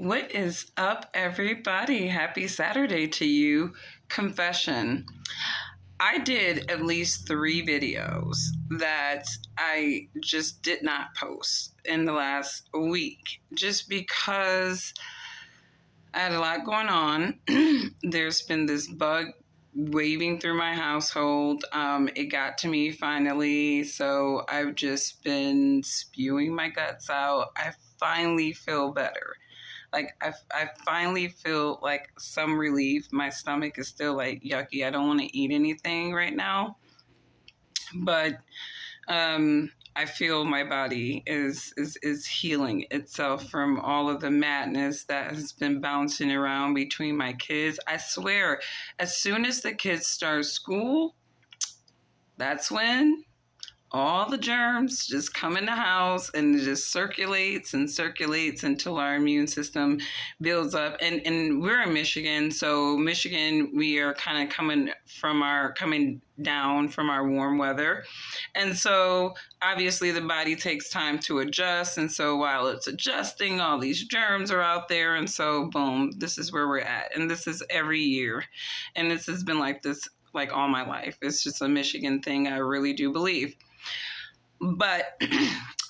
What is up, everybody? Happy Saturday to you. Confession. I did at least 3 videos that I just did not post in the last week just because I had a lot going on. There's been this bug waving through my household. It got to me finally, so I've just been spewing my guts out. I finally feel better. I finally feel like some relief. My stomach is still like yucky. I don't want to eat anything right now, but I feel my body is healing itself from all of the madness that has been bouncing around between my kids. I swear, as soon as the kids start school, that's when all the germs just come in the house and it just circulates and circulates until our immune system builds up. And we're in Michigan, so Michigan, we are kind of coming down from our warm weather. And so obviously the body takes time to adjust. And so while it's adjusting, all these germs are out there. And so boom, this is where we're at. And this is every year. And this has been like this like all my life. It's just a Michigan thing, I really do believe. But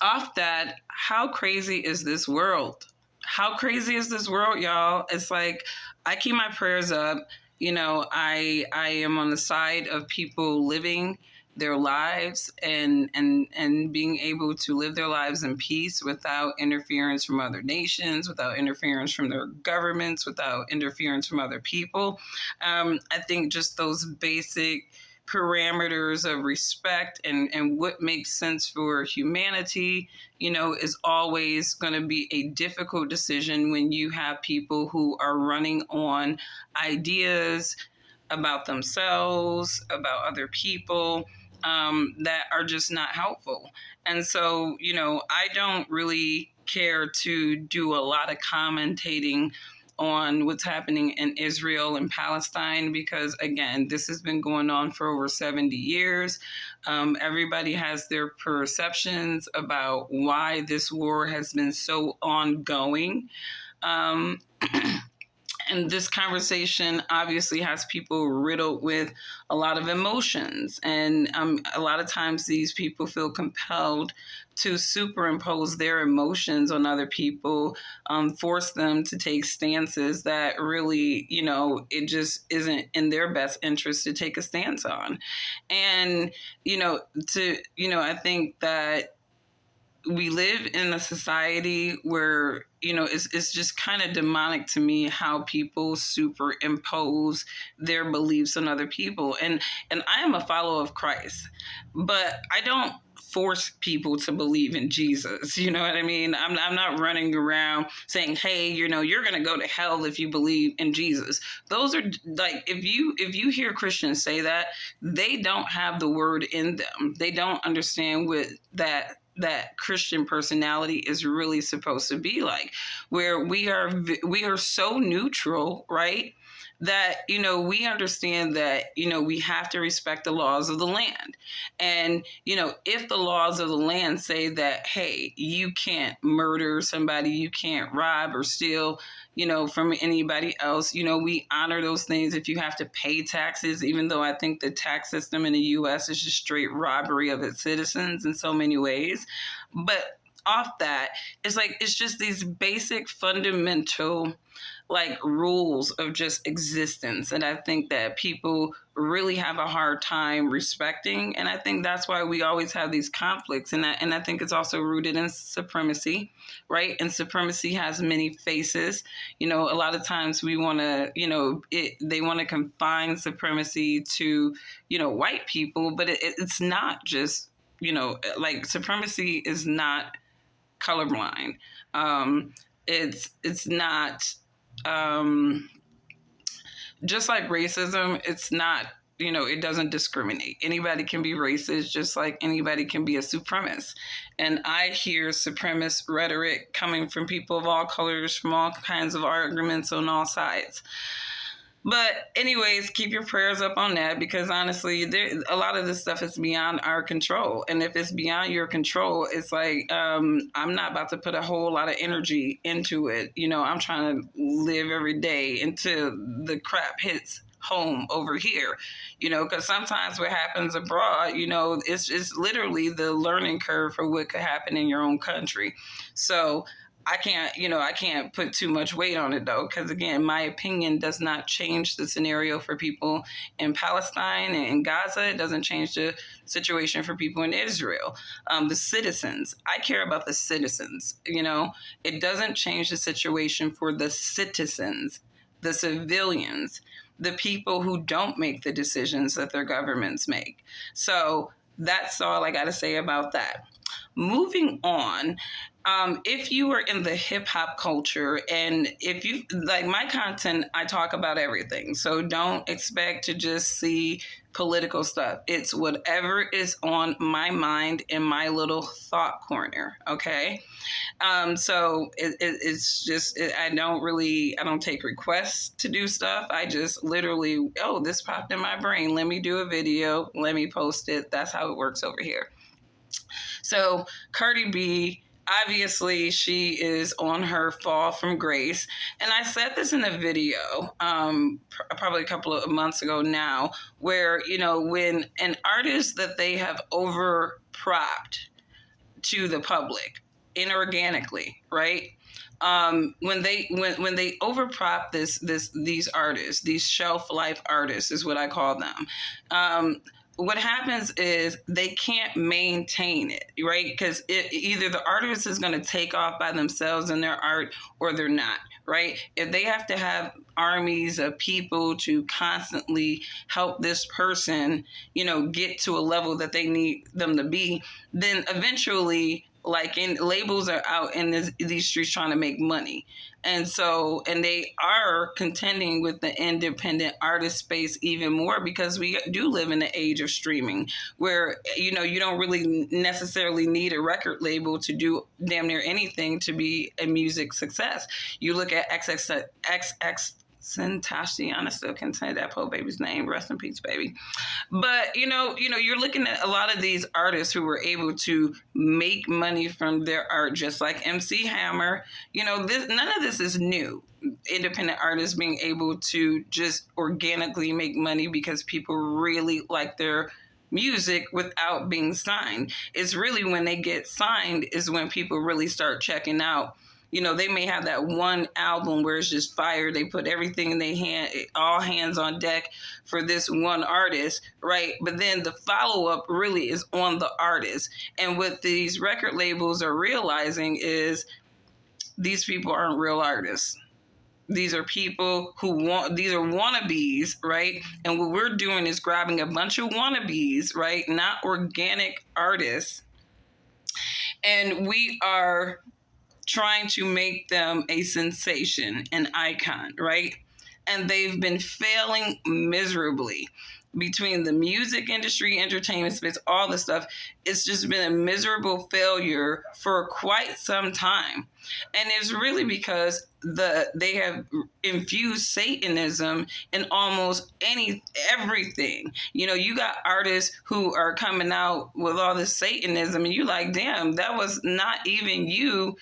off that, how crazy is this world? How crazy is this world, y'all? It's like I keep my prayers up. I am on the side of people living their lives and being able to live their lives in peace without interference from other nations, without interference from their governments, without interference from other people. I think just those basic parameters of respect and what makes sense for humanity, is always going to be a difficult decision when you have people who are running on ideas about themselves, about other people, that are just not helpful. And so, I don't really care to do a lot of commentating on what's happening in Israel and Palestine because, again, this has been going on for over 70 years. Everybody has their perceptions about why this war has been so ongoing. And this conversation obviously has people riddled with a lot of emotions. And a lot of times these people feel compelled to superimpose their emotions on other people, force them to take stances that really, it just isn't in their best interest to take a stance on. And, I think that we live in a society where, it's just kind of demonic to me how people superimpose their beliefs on other people. And I am a follower of Christ, but I don't force people to believe in Jesus. You know what I mean? I'm not running around saying, hey, you're going to go to hell if you believe in Jesus. Those are like, if you hear Christians say that, they don't have the word in them. They don't understand what that Christian personality is really supposed to be like, where we are so neutral, right? That, we understand that, we have to respect the laws of the land. And, if the laws of the land say that, hey, you can't murder somebody, you can't rob or steal, from anybody else, we honor those things. If you have to pay taxes, even though I think the tax system in the U.S. is just straight robbery of its citizens in so many ways. But off that, it's just these basic fundamental rules of just existence. And I think that people really have a hard time respecting. And I think that's why we always have these conflicts. And I think it's also rooted in supremacy, right? And supremacy has many faces. A lot of times we want to, they want to confine supremacy to, white people, but it's not just, supremacy is not colorblind. It's not, just like racism, it's not, it doesn't discriminate. Anybody can be racist just like anybody can be a supremacist. And I hear supremacist rhetoric coming from people of all colors, from all kinds of arguments on all sides. But anyways, keep your prayers up on that, because honestly, a lot of this stuff is beyond our control. And if it's beyond your control, it's like I'm not about to put a whole lot of energy into it. I'm trying to live every day until the crap hits home over here, because sometimes what happens abroad, it's literally the learning curve for what could happen in your own country. So I can't put too much weight on it though, because again, my opinion does not change the scenario for people in Palestine and in Gaza. It doesn't change the situation for people in Israel. The citizens, I care about the citizens. It doesn't change the situation for the citizens, the civilians, the people who don't make the decisions that their governments make. So that's all I got to say about that. Moving on, if you are in the hip hop culture, and if you like my content, I talk about everything. So don't expect to just see political stuff. It's whatever is on my mind in my little thought corner. Okay. So it's just, I don't take requests to do stuff. I just literally, oh, this popped in my brain. Let me do a video. Let me post it. That's how it works over here. So Cardi B, obviously she is on her fall from grace. And I said this in a video probably a couple of months ago now, where, when an artist that they have overpropped to the public inorganically, right? When they overprop these artists, these shelf life artists is what I call them. What happens is they can't maintain it, right? Because either the artist is going to take off by themselves in their art, or they're not, right? If they have to have armies of people to constantly help this person, get to a level that they need them to be, then eventually, like, labels are out in these streets trying to make money. And they are contending with the independent artist space even more, because we do live in the age of streaming, where, you don't really necessarily need a record label to do damn near anything to be a music success. You look at XX Tentacion, I still can't say that poor baby's name. Rest in peace, baby. But you're looking at a lot of these artists who were able to make money from their art, just like MC Hammer. None of this is new. Independent artists being able to just organically make money because people really like their music without being signed. It's really when they get signed is when people really start checking out. They may have that one album where it's just fire. They put everything in their hand, all hands on deck for this one artist, right? But then the follow-up really is on the artist. And what these record labels are realizing is these people aren't real artists. These are people these are wannabes, right? And what we're doing is grabbing a bunch of wannabes, right? Not organic artists. And we are trying to make them a sensation, an icon, right? And they've been failing miserably. Between the music industry, entertainment space, all this stuff, it's just been a miserable failure for quite some time. And it's really because they have infused Satanism in almost everything. You got artists who are coming out with all this Satanism, and you like, damn, that was not even you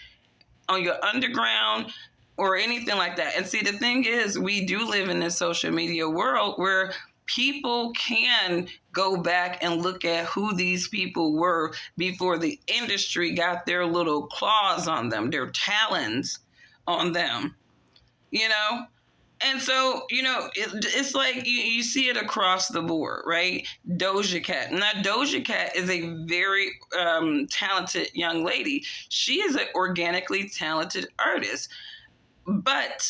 on your underground or anything like that. And see, the thing is, we do live in this social media world where people can go back and look at who these people were before the industry got their little claws on them, their talons on them, And so, it's like you see it across the board, right? Doja Cat. Now, Doja Cat is a very talented young lady. She is an organically talented artist. But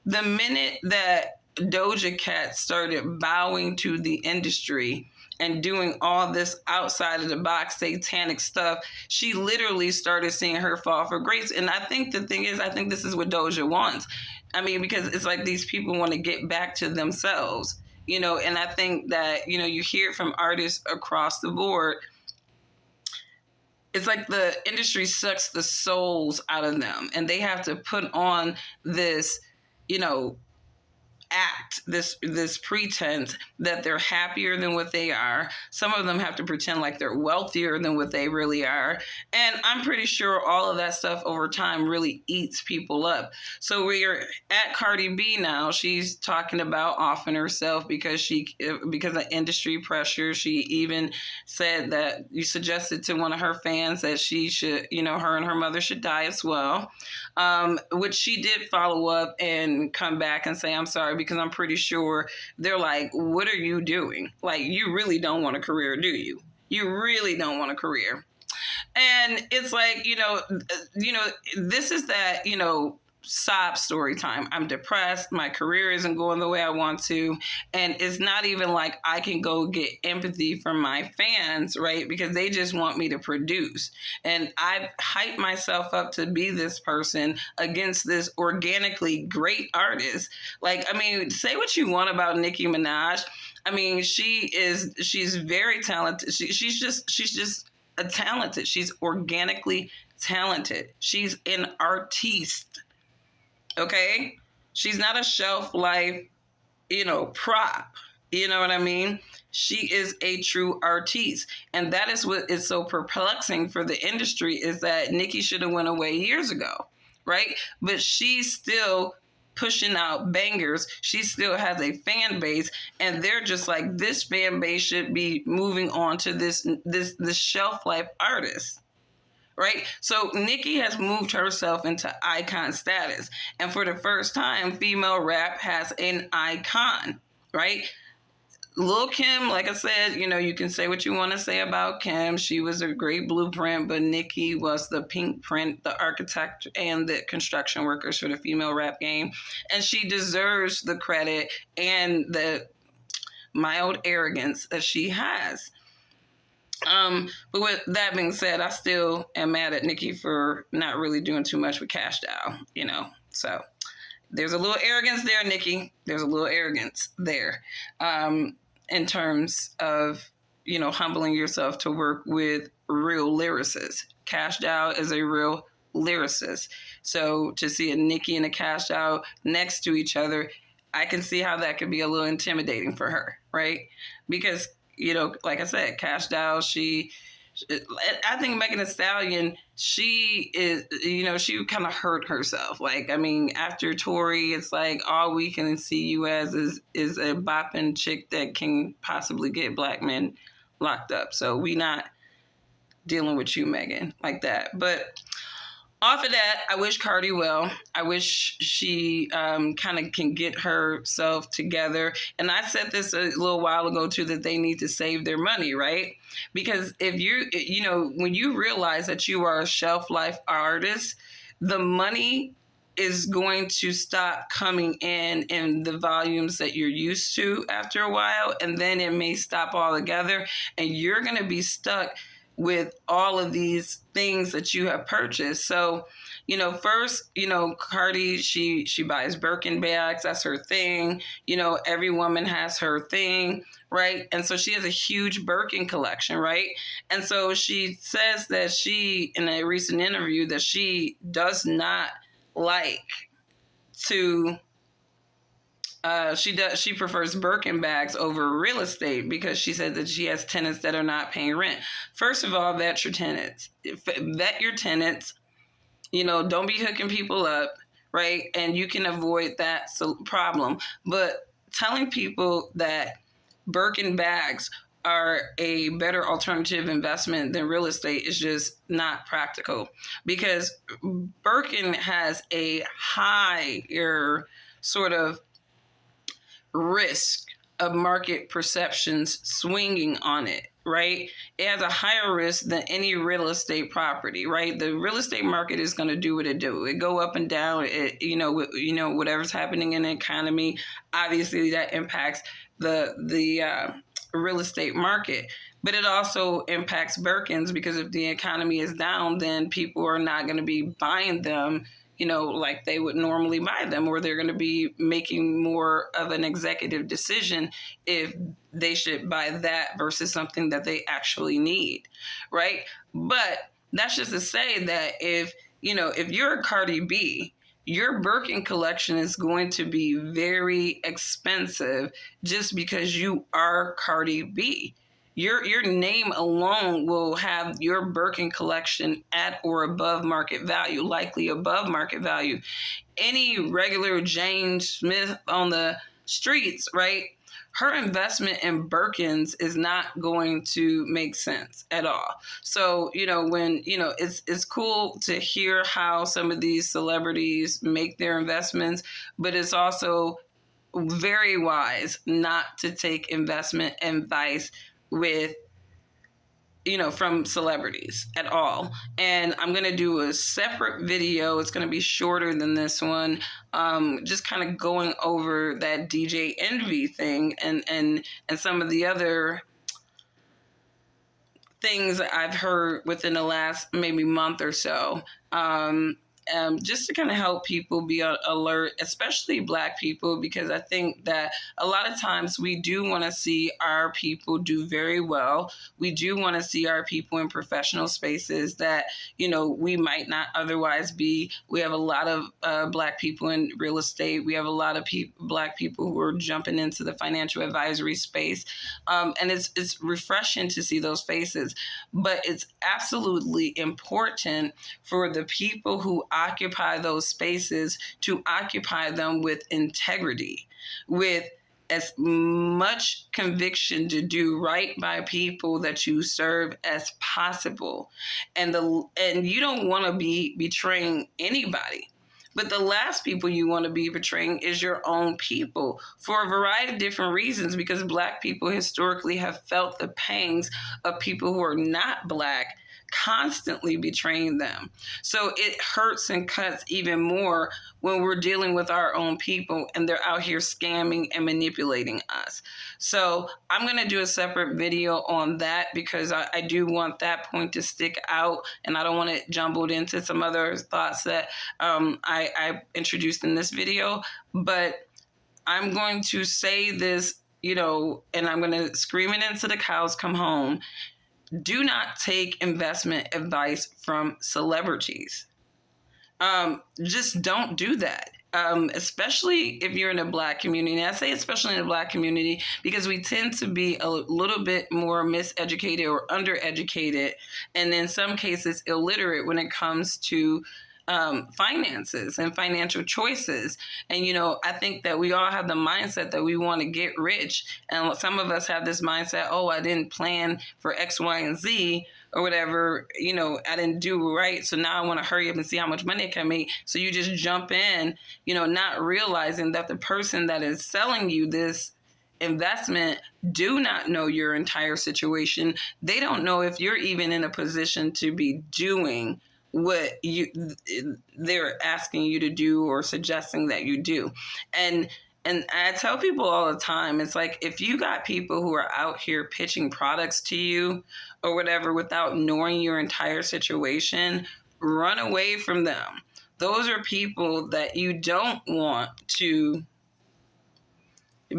the minute that Doja Cat started bowing to the industry and doing all this outside of the box satanic stuff, she literally started seeing her fall for grace. And I think the thing is, I think this is what Doja wants. I mean, because it's like these people want to get back to themselves, and I think that, you hear it from artists across the board. It's like the industry sucks the souls out of them, and they have to put on this, act this pretense that they're happier than what they are. Some of them have to pretend like they're wealthier than what they really are. And I'm pretty sure all of that stuff over time really eats people up. So we're at Cardi B now. She's talking about offing herself because of industry pressure. She even said that you suggested to one of her fans that she should, her and her mother should die as well. Which she did follow up and come back and say, I'm sorry, because I'm pretty sure they're like, what are you doing? Like, you really don't want a career, do you? You really don't want a career. And it's like, this is that, sob story time. I'm depressed. My career isn't going the way I want to. And it's not even like I can go get empathy from my fans, right? Because they just want me to produce. And I've hyped myself up to be this person against this organically great artist. Like, I mean, say what you want about Nicki Minaj. I mean, she's very talented. She's just a talented. She's organically talented. She's an artiste. Okay? She's not a shelf life, prop. You know what I mean? She is a true artiste. And that is what is so perplexing for the industry, is that Nicki should have went away years ago, right? But she's still pushing out bangers. She still has a fan base, and they're just like, this fan base should be moving on to this shelf life artist. Right? So Nicki has moved herself into icon status. And for the first time, female rap has an icon, right? Lil' Kim, like I said, you can say what you want to say about Kim. She was a great blueprint, but Nicki was the pink print, the architect, and the construction workers for the female rap game. And she deserves the credit and the mild arrogance that she has. But with that being said, I still am mad at Nicki for not really doing too much with Cash Doll, So there's a little arrogance there, Nicki. There's a little arrogance there, in terms of, humbling yourself to work with real lyricists. Cash Doll is a real lyricist. So to see a Nicki and a Cash Doll next to each other, I can see how that could be a little intimidating for her, right? Because like I said, Cash Doll, I think Megan Thee Stallion, she is, she kind of hurt herself. Like, I mean, after Tory, it's like all we can see you as is a bopping chick that can possibly get black men locked up. So we not dealing with you, Megan, like that. But off of that, I wish Cardi well. I wish she kind of can get herself together. And I said this a little while ago, too, that they need to save their money, right? Because if when you realize that you are a shelf life artist, the money is going to stop coming in the volumes that you're used to after a while. And then it may stop altogether. And you're going to be stuck with all of these things that you have purchased. So, first, Cardi, she buys Birkin bags. That's her thing. Every woman has her thing, right? And so she has a huge Birkin collection, right? And so she says that in a recent interview, that she does not like to she prefers Birkin bags over real estate because she said that she has tenants that are not paying rent. First of all, vet your tenants. Vet your tenants. Don't be hooking people up, right? And you can avoid that problem. But telling people that Birkin bags are a better alternative investment than real estate is just not practical, because Birkin has a higher sort of risk of market perceptions swinging on it, right? It has a higher risk than any real estate property, right? The real estate market is going to do what it do. It go up and down. Whatever's happening in the economy, obviously that impacts the real estate market. But it also impacts Birkins, because if the economy is down, then people are not going to be buying them like they would normally buy them, or they're going to be making more of an executive decision if they should buy that versus something that they actually need, right? But that's just to say that if you're a Cardi B your Birkin collection is going to be very expensive just because you are Cardi B. Your name alone will have your Birkin collection at or above market value, likely above market value. Any regular Jane Smith on the streets, right? Her investment in Birkins is not going to make sense at all. So, when, it's cool to hear how some of these celebrities make their investments, but it's also very wise not to take investment advice with from celebrities at all. And I'm going to do a separate video. It's going to be shorter than this one. Just kind of going over that DJ Envy thing and some of the other things I've heard within the last maybe month or so. Just to kind of help people be alert, especially Black people, because I think that a lot of times we do want to see our people do very well. We do want to see our people in professional spaces that, we might not otherwise be. We have a lot of Black people in real estate. We have a lot of Black people who are jumping into the financial advisory space. And it's refreshing to see those faces. But it's absolutely important for the people who occupy those spaces to occupy them with integrity, with as much conviction to do right by people that you serve as possible. And you don't want to be betraying anybody. But the last people you want to be betraying is your own people for a variety of different reasons, because Black people historically have felt the pangs of people who are not Black constantly betraying them. So it hurts and cuts even more when we're dealing with our own people and they're out here scamming and manipulating us. So I'm going to do a separate video on that because I do want that point to stick out, and I don't want it jumbled into some other thoughts that I introduced in this video. But I'm going to say this, and I'm going to scream it into the cows come home. Do not take investment advice from celebrities. Just don't do that. Especially if you're in a Black community. And I say especially in the Black community because we tend to be a little bit more miseducated or undereducated, and in some cases illiterate when it comes to finances and financial choices. And, I think that we all have the mindset that we want to get rich. And some of us have this mindset, oh, I didn't plan for X, Y, and Z or whatever, I didn't do right. So now I want to hurry up and see how much money I can make. So you just jump in, not realizing that the person that is selling you this investment do not know your entire situation. They don't know if you're even in a position to be doing what they're asking you to do or suggesting that you do. And I tell people all the time, it's like, if you got people who are out here pitching products to you or whatever without knowing your entire situation, run away from them. Those are people that you don't want to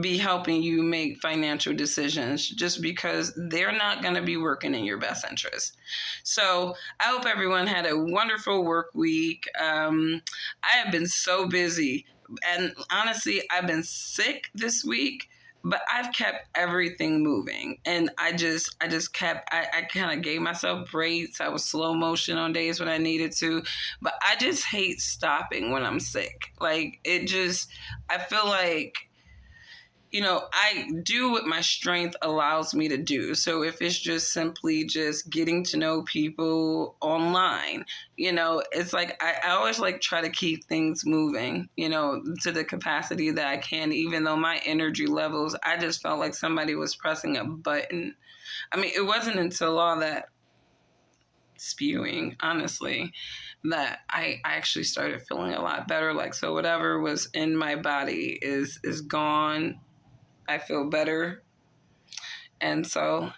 be helping you make financial decisions just because they're not going to be working in your best interest. So I hope everyone had a wonderful work week. I have been so busy, and honestly, I've been sick this week, but I've kept everything moving. And I kind of gave myself breaks. I was slow motion on days when I needed to, but I just hate stopping when I'm sick. Like I feel like, I do what my strength allows me to do. So if it's just simply just getting to know people online, it's like I always try to keep things moving, to the capacity that I can, even though my energy levels, I just felt like somebody was pressing a button. I mean, it wasn't until all that spewing, honestly, that I actually started feeling a lot better. So whatever was in my body is gone. I feel better. And so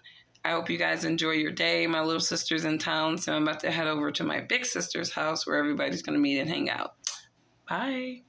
I hope you guys enjoy your day. My little sister's in town, so I'm about to head over to my big sister's house where everybody's going to meet and hang out. Bye.